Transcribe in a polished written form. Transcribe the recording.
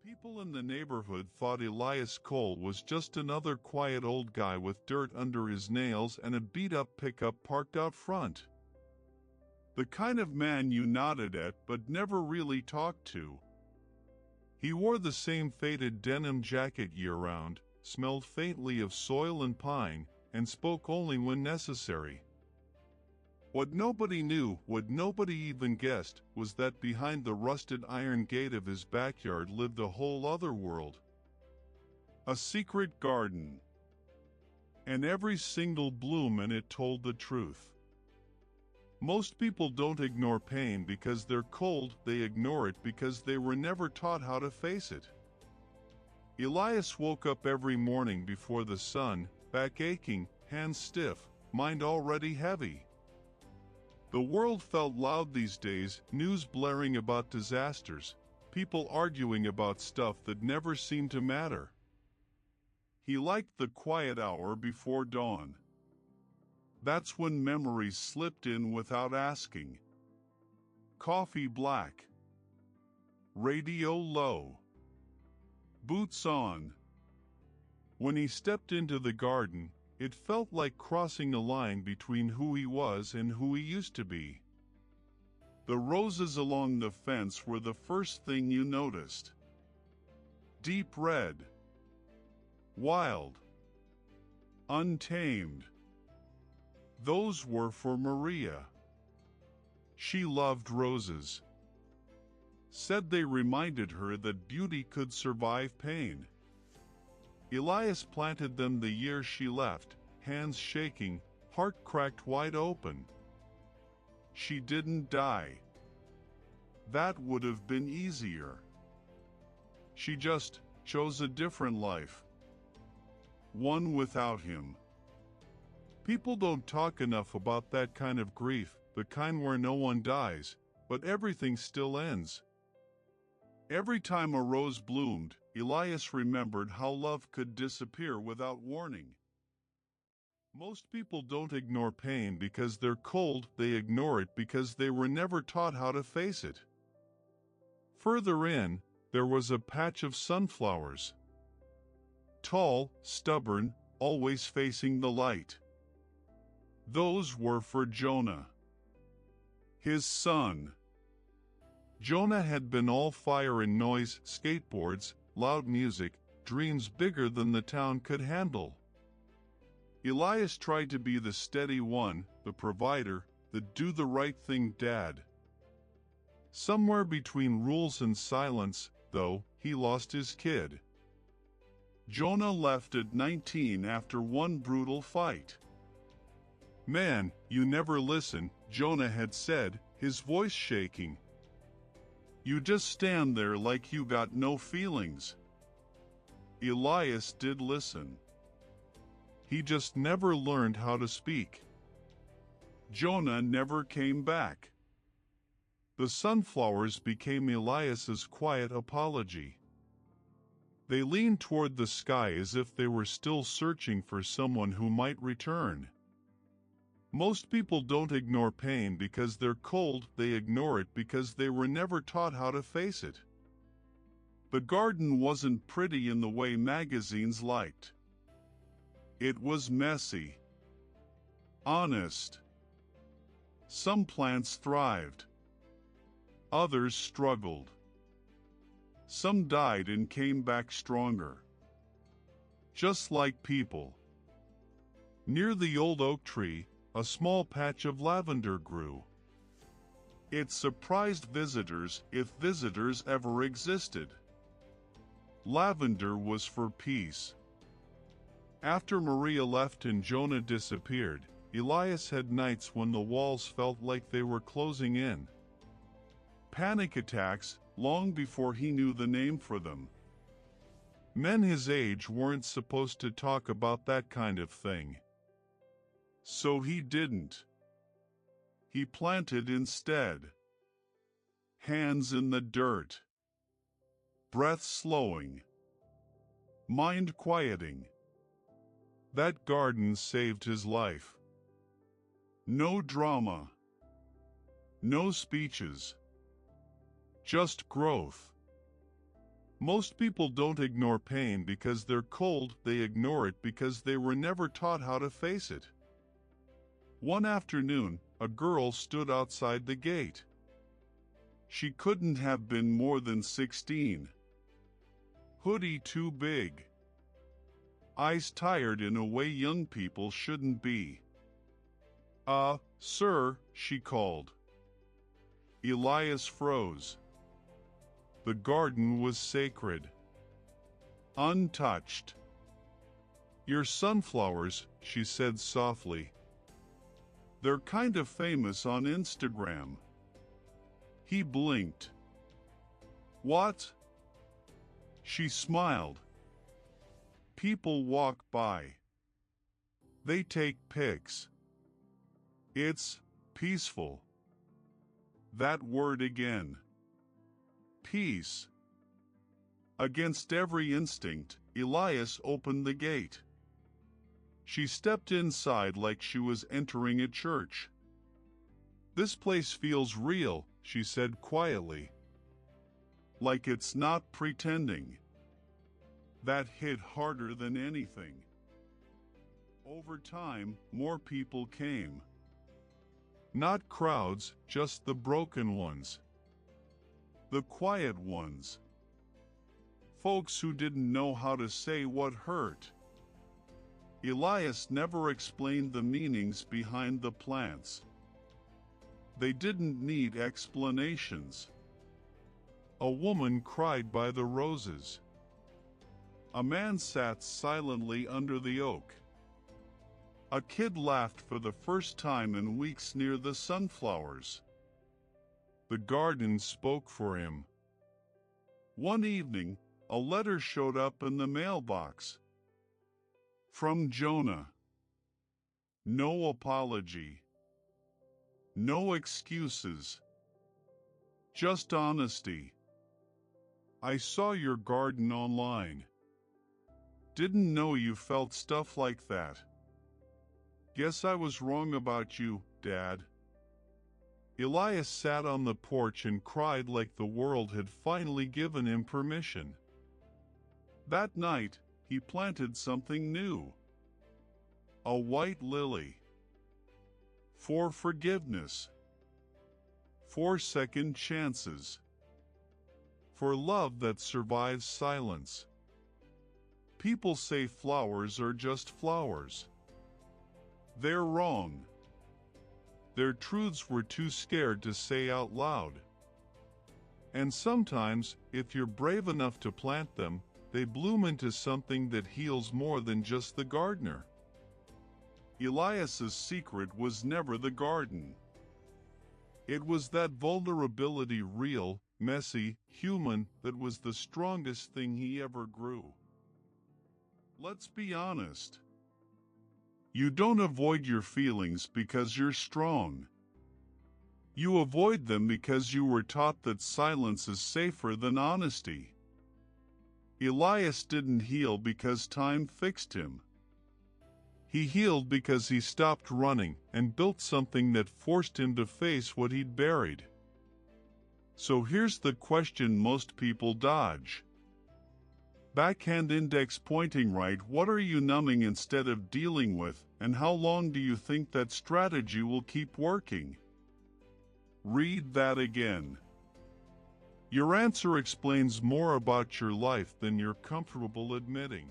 People in the neighborhood thought Elias Cole was just another quiet old guy with dirt under his nails and a beat-up pickup parked out front. The kind of man you nodded at but never really talked to. He wore the same faded denim jacket year-round, smelled faintly of soil and pine, and spoke only when necessary. What nobody knew, what nobody even guessed, was that behind the rusted iron gate of his backyard lived a whole other world. A secret garden. And every single bloom in it told the truth. Most people don't ignore pain because they're cold, they ignore it because they were never taught how to face it. Elias woke up every morning before the sun, back aching, hands stiff, mind already heavy. The world felt loud these days, news blaring about disasters, people arguing about stuff that never seemed to matter. He liked the quiet hour before dawn. That's when memories slipped in without asking. Coffee black. Radio low. Boots on. When he stepped into the garden, it felt like crossing a line between who he was and who he used to be. The roses along the fence were the first thing you noticed. Deep red. Wild. Untamed. Those were for Maria. She loved roses. Said they reminded her that beauty could survive pain. Elias planted them the year she left, hands shaking, heart cracked wide open. She didn't die. That would have been easier. She just chose a different life. One without him. People don't talk enough about that kind of grief, the kind where no one dies, but everything still ends. Every time a rose bloomed, Elias remembered how love could disappear without warning. Most people don't ignore pain because they're cold, they ignore it because they were never taught how to face it. Further in, there was a patch of sunflowers. Tall, stubborn, always facing the light. Those were for Jonah. His son. Jonah had been all fire and noise, skateboards, loud music, dreams bigger than the town could handle. Elias tried to be the steady one, the provider, the do-the-right-thing dad. Somewhere between rules and silence, though, he lost his kid. Jonah left at 19 after one brutal fight. "Man, you never listen," Jonah had said, his voice shaking. "You just stand there like you got no feelings." Elias did listen. He just never learned how to speak. Jonah never came back. The sunflowers became Elias's quiet apology. They leaned toward the sky as if they were still searching for someone who might return. Most people don't ignore pain because they're cold, they ignore it because they were never taught how to face it. The garden wasn't pretty in the way magazines liked. It was messy. Honest. Some plants thrived. Others struggled. Some died and came back stronger. Just like people. Near the old oak tree, a small patch of lavender grew. It surprised visitors, if visitors ever existed. Lavender was for peace. After Maria left and Jonah disappeared, Elias had nights when the walls felt like they were closing in. Panic attacks, long before he knew the name for them. Men his age weren't supposed to talk about that kind of thing. So he didn't. He planted instead. Hands in the dirt. Breath slowing. Mind quieting. That garden saved his life. No drama. No speeches. Just growth. Most people don't ignore pain because they're cold, they ignore it because they were never taught how to face it. One afternoon, a girl stood outside the gate. She couldn't have been more than 16. Hoodie too big. Eyes tired in a way young people shouldn't be. Sir, she called. Elias froze. The garden was sacred. Untouched. Your sunflowers, she said softly. They're kind of famous on Instagram. He blinked. What? She smiled. People walk by. They take pics. It's peaceful. That word again. Peace. Against every instinct, Elias opened the gate. She stepped inside like she was entering a church. This place feels real, she said quietly. Like it's not pretending. That hit harder than anything. Over time, more people came. Not crowds, just the broken ones. The quiet ones. Folks who didn't know how to say what hurt. Elias never explained the meanings behind the plants. They didn't need explanations. A woman cried by the roses. A man sat silently under the oak. A kid laughed for the first time in weeks near the sunflowers. The garden spoke for him. One evening, a letter showed up in the mailbox. From Jonah. No apology. No excuses. Just honesty. I saw your garden online. Didn't know you felt stuff like that. Guess I was wrong about you, Dad. Elias sat on the porch and cried like the world had finally given him permission. That night, he planted something new. A white lily. For forgiveness. For second chances. For love that survives silence. People say flowers are just flowers. They're wrong. Their truths were too scared to say out loud. And sometimes, if you're brave enough to plant them, they bloom into something that heals more than just the gardener. Elias's secret was never the garden. It was that vulnerability, real, messy, human, that was the strongest thing he ever grew. Let's be honest. You don't avoid your feelings because you're strong. You avoid them because you were taught that silence is safer than honesty. Elias didn't heal because time fixed him. He healed because he stopped running and built something that forced him to face what he'd buried. So here's the question most people dodge. Backhand index pointing right, what are you numbing instead of dealing with, and how long do you think that strategy will keep working? Read that again. Your answer explains more about your life than you're comfortable admitting.